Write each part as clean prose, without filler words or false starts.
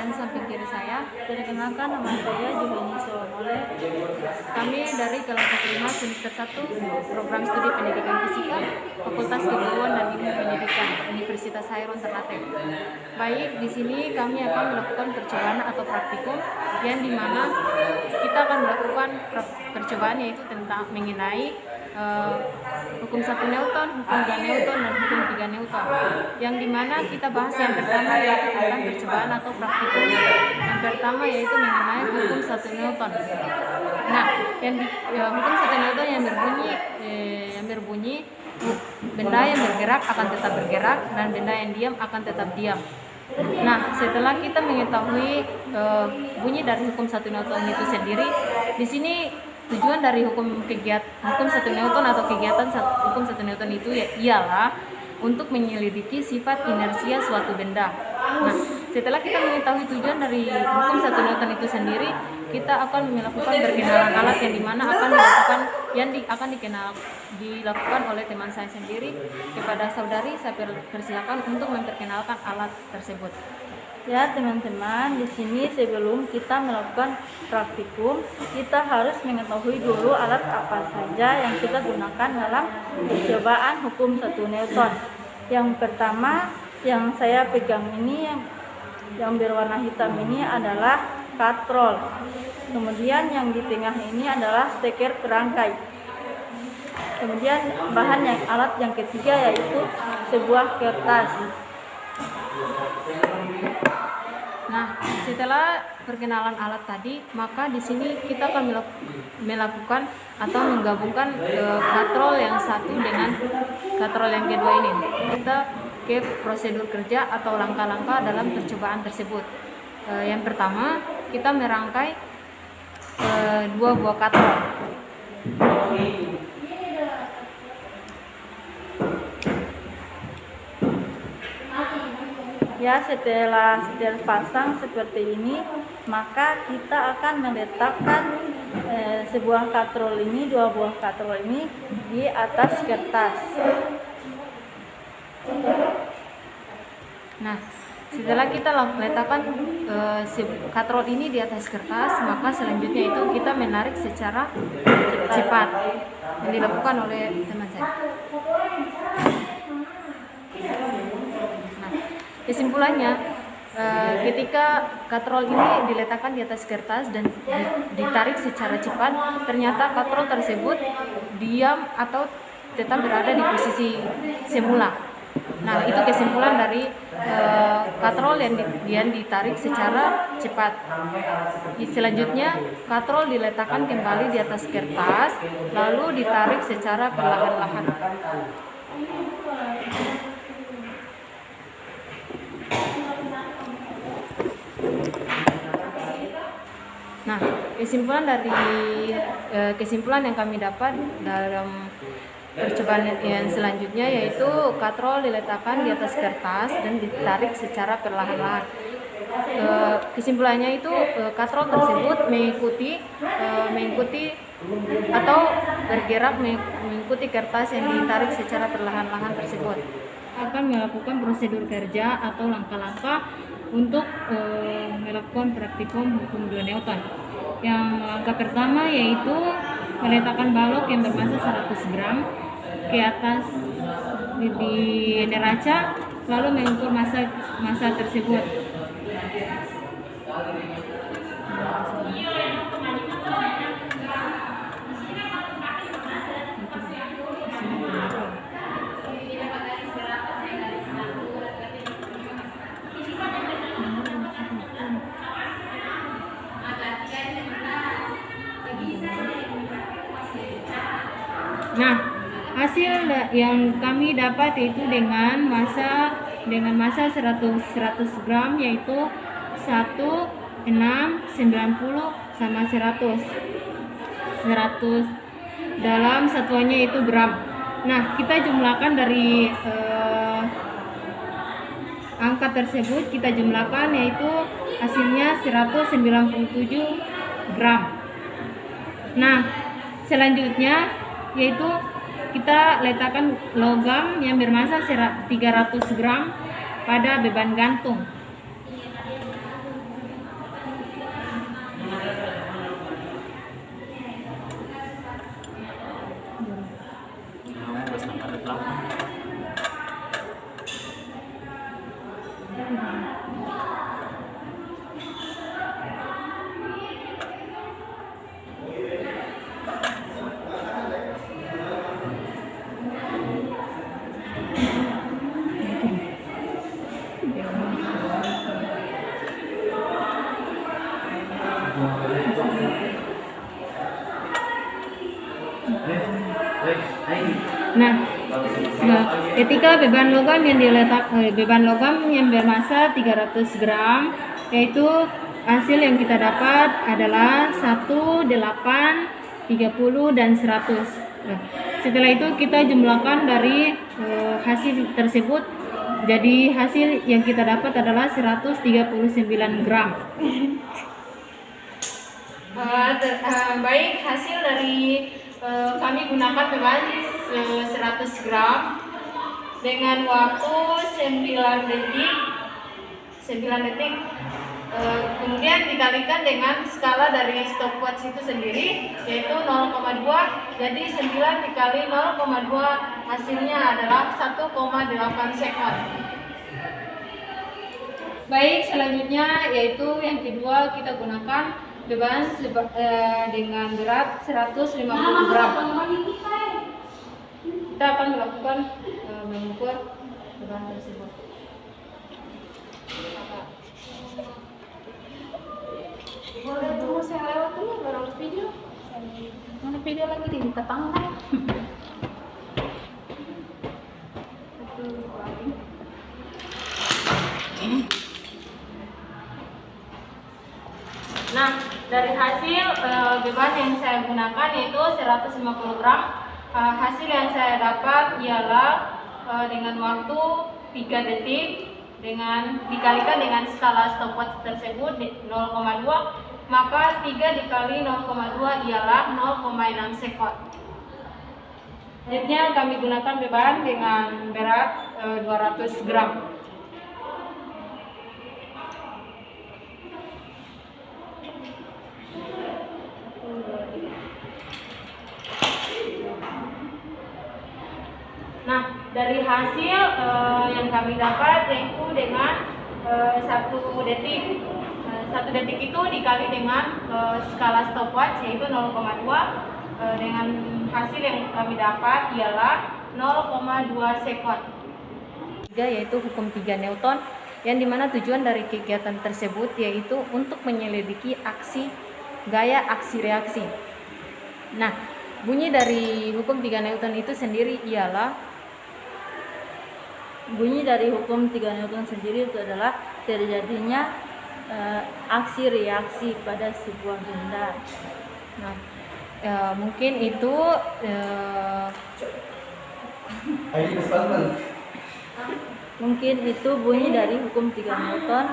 dan samping kiri saya. Perkenalkan, nama saya Juhani Solomole. Kami dari kelompok 5 semester 1 program studi pendidikan fisika Fakultas Keguruan dan Ilmu Pendidikan Universitas Hairun Ternate. Baik, di sini kami akan melakukan percobaan atau praktikum yang dimana kita akan melakukan percobaan yaitu tentang mengenai hukum 1 Newton, hukum 2 Newton, dan hukum 3 Newton. Yang dimana kita bahas yang pertama yaitu tentang percobaan atau praktikum. Yang pertama yaitu mengenai hukum 1 Newton. Nah, hukum 1 Newton yang berbunyi benda yang bergerak akan tetap bergerak dan benda yang diam akan tetap diam. Nah, setelah kita mengetahui bunyi dari hukum 1 Newton itu sendiri, di sini tujuan dari hukum 1 Newton atau kegiatan hukum 1 Newton itu ialah untuk menyelidiki sifat inersia suatu benda. Nah, setelah kita mengetahui tujuan dari hukum 1 Newton itu sendiri, kita akan melakukan perkenalan alat yang dimana akan dilakukan oleh teman saya sendiri. Kepada saudari, saya persilakan untuk memperkenalkan alat tersebut. Ya teman-teman, di sini sebelum kita melakukan praktikum, kita harus mengetahui dulu alat apa saja yang kita gunakan dalam percobaan hukum 1 Newton. Yang pertama yang saya pegang ini yang berwarna hitam ini adalah katrol. Kemudian yang di tengah ini adalah steker perangkai. Kemudian alat yang ketiga yaitu sebuah kertas. Nah, setelah perkenalan alat tadi, maka di sini kita akan melakukan atau menggabungkan katrol yang satu dengan katrol yang kedua ini. Kita ke prosedur kerja atau langkah-langkah dalam percobaan tersebut. Yang pertama, kita merangkai 2 buah katrol. Ya, setelah pasang seperti ini, maka kita akan meletakkan dua buah katrol ini di atas kertas. Nah, setelah kita letakkan katrol ini di atas kertas, maka selanjutnya itu kita menarik secara cepat yang dilakukan oleh teman saya. Kesimpulannya, ketika katrol ini diletakkan di atas kertas dan ditarik secara cepat, ternyata katrol tersebut diam atau tetap berada di posisi semula. Nah, itu kesimpulan dari katrol yang ditarik secara cepat. Selanjutnya, katrol diletakkan kembali di atas kertas, lalu ditarik secara perlahan-lahan. Nah, kesimpulan yang kami dapat dalam percobaan yang selanjutnya yaitu katrol diletakkan di atas kertas dan ditarik secara perlahan-lahan. Kesimpulannya itu katrol tersebut mengikuti atau bergerak mengikuti kertas yang ditarik secara perlahan-lahan tersebut. Akan melakukan prosedur kerja atau langkah-langkah untuk melakukan praktikum hukum 2 Newton. Yang langkah pertama yaitu meletakkan balok yang bermassa 100 gram ke atas di neraca, lalu mengukur massa tersebut. Nah, hasil yang kami dapat yaitu dengan massa 100 gram yaitu 1, 6, 90 sama 100 dalam satuannya itu gram. Nah, kita jumlahkan dari angka tersebut, kita jumlahkan yaitu hasilnya 197 gram. Nah, selanjutnya yaitu kita letakkan logam yang bermassa 300 gram pada beban gantung. Nah, ketika beban logam yang bermasa 300 gram, yaitu hasil yang kita dapat adalah 1, 8, 30, dan 100. Nah, setelah itu kita jumlahkan dari hasil tersebut. Jadi hasil yang kita dapat adalah 139 gram. Baik, hasil dari kami gunakan beban 100 gram dengan waktu 9 detik. Kemudian dikalikan dengan skala dari stopwatch itu sendiri, yaitu 0,2. Jadi 9 dikali 0,2 hasilnya adalah 1,8 sekon. Baik, selanjutnya yaitu yang kedua, kita gunakan beban dengan berat 150 gram. Kita akan melakukan mengukur beban tersebut. Boleh tunggu saya lewat dulu baru video. Mana video lagi di tetangga. Nah, dari hasil beban yang saya gunakan yaitu 150 gram. Hasil yang saya dapat ialah dengan waktu 3 detik dengan dikalikan dengan skala stopwatch tersebut 0,2, maka 3 dikali 0,2 ialah 0,6 sekon. Selanjutnya kami gunakan beban dengan berat 200 gram. Nah, dari hasil yang kami dapat yaitu dengan 1 detik. 1 detik itu dikali dengan skala stopwatch yaitu 0,2, dengan hasil yang kami dapat ialah 0,2 sekon. Yaitu hukum 3 Newton, yang dimana tujuan dari kegiatan tersebut yaitu untuk menyelidiki gaya aksi reaksi. Nah, bunyi dari hukum 3 Newton itu sendiri adalah terjadinya aksi reaksi pada sebuah benda. Nah, mungkin itu bunyi dari hukum 3 Newton.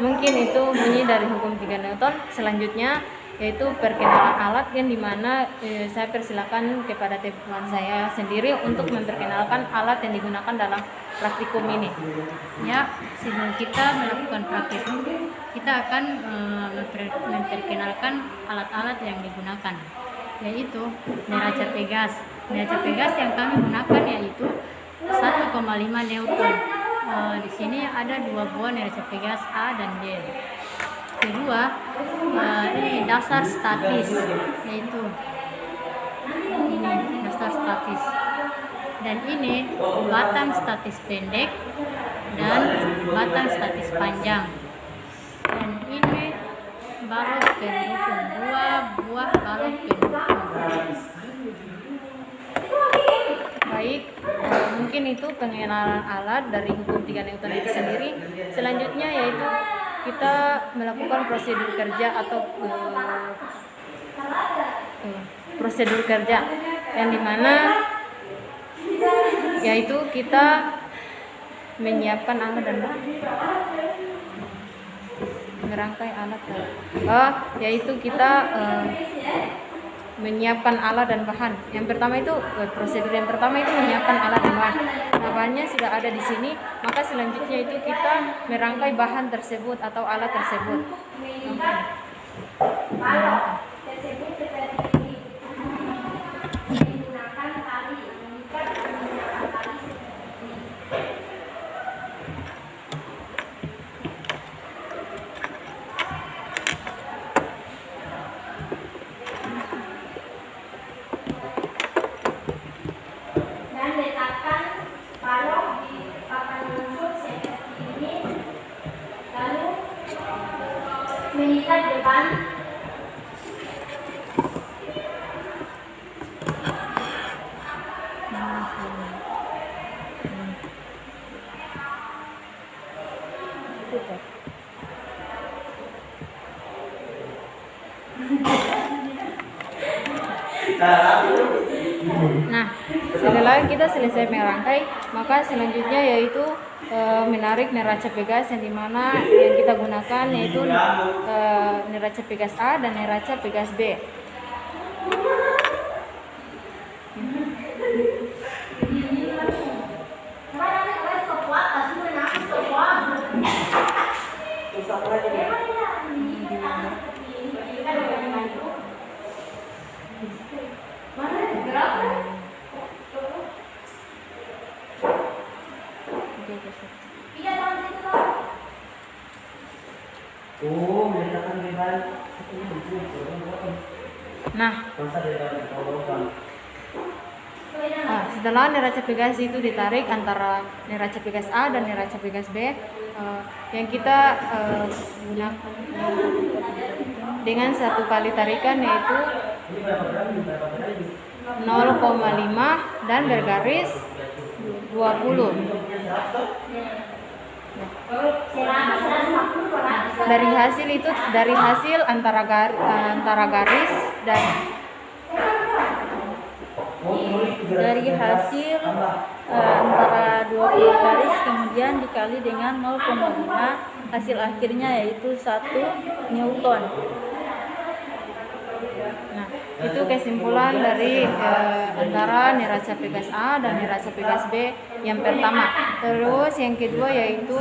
Mungkin itu bunyi dari hukum 3 Newton. Selanjutnya yaitu perkenalan alat, yang dimana saya persilakan kepada teman saya sendiri untuk memperkenalkan alat yang digunakan dalam praktikum ini. Ya, sebelum kita melakukan praktikum, kita akan memperkenalkan alat-alat yang digunakan, yaitu neraca Pegas. Neraca Pegas yang kami gunakan yaitu 1,5 Newton. Di sini ada 2 buah neraca Pegas A dan D. Kedua, ini dasar statis, yaitu ini dasar statis, dan ini batang statis pendek dan batang statis panjang, dan ini balok pendukung, 2 buah balok pendukung. Baik, mungkin itu pengenalan alat dari hukum 3 Newton itu sendiri. Selanjutnya yaitu kita melakukan prosedur kerja atau prosedur kerja, yang dimana yaitu kita menyiapkan alat dan merangkai alat, yaitu kita menyiapkan alat dan bahan. Yang pertama itu prosedur yang pertama itu menyiapkan alat dan bahan. Nah, bahannya sudah ada di sini, maka selanjutnya itu kita merangkai bahan tersebut atau alat tersebut. Mengikat beban Nah, setelah kita selesai merangkai, maka selanjutnya yaitu menarik neraca Pegas, yang dimana yang kita gunakan yaitu neraca Pegas A dan neraca Pegas B. Nah, setelah neraca Pegas itu ditarik antara neraca Pegas A dan neraca Pegas B, yang kita gunakan dengan satu kali tarikan yaitu 0,5 dan bergaris 20. Dari hasil antara garis dan antara 20 garis kemudian dikali dengan 0,5, hasil akhirnya yaitu 1 Newton. Nah, itu kesimpulan dari antara neraca Pegas A dan neraca Pegas B yang pertama. Terus yang kedua yaitu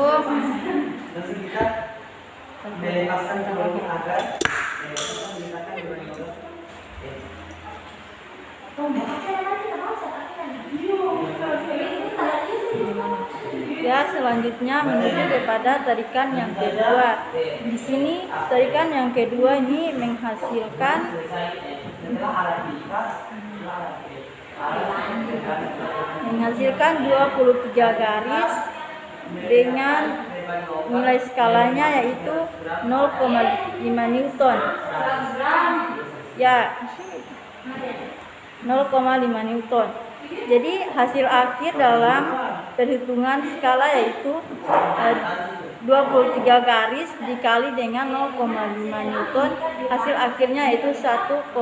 ya, selanjutnya menuju kepada tarikan yang kedua. Di sini tarikan yang kedua ini menghasilkan menghasilkan 23 garis dengan nilai skalanya yaitu 0,5 Newton. Ya, 0,5 Newton. Jadi hasil akhir dalam perhitungan skala yaitu 23 garis dikali dengan 0,5 Newton, hasil akhirnya yaitu 1,15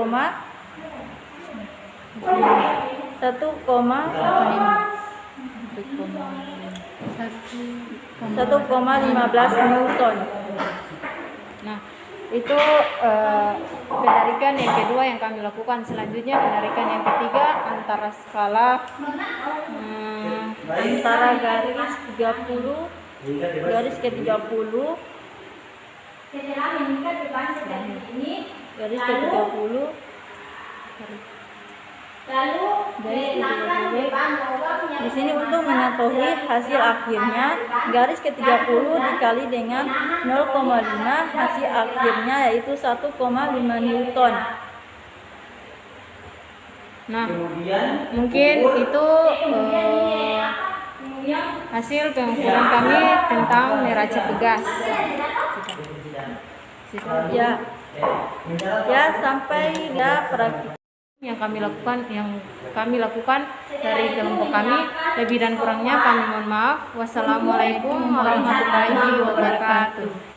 Newton. Nah, itu penarikan yang kedua yang kami lakukan. Selanjutnya penarikan yang ketiga antara skala antara garis 30 garis ke 30 setelah meningkat depan seperti ini, garis ke 30 lalu di sini untuk mengetahui hasil akhirnya garis ke 30 dikali dengan 0,5, hasil akhirnya yaitu 1,5 Newton. Nah, mungkin itu hasil pengukuran kami tentang neraca Pegas. Ya, sampai ya praktik yang kami lakukan dari kelompok kami. Lebih dan kurangnya kami mohon maaf. Wassalamualaikum warahmatullahi wabarakatuh.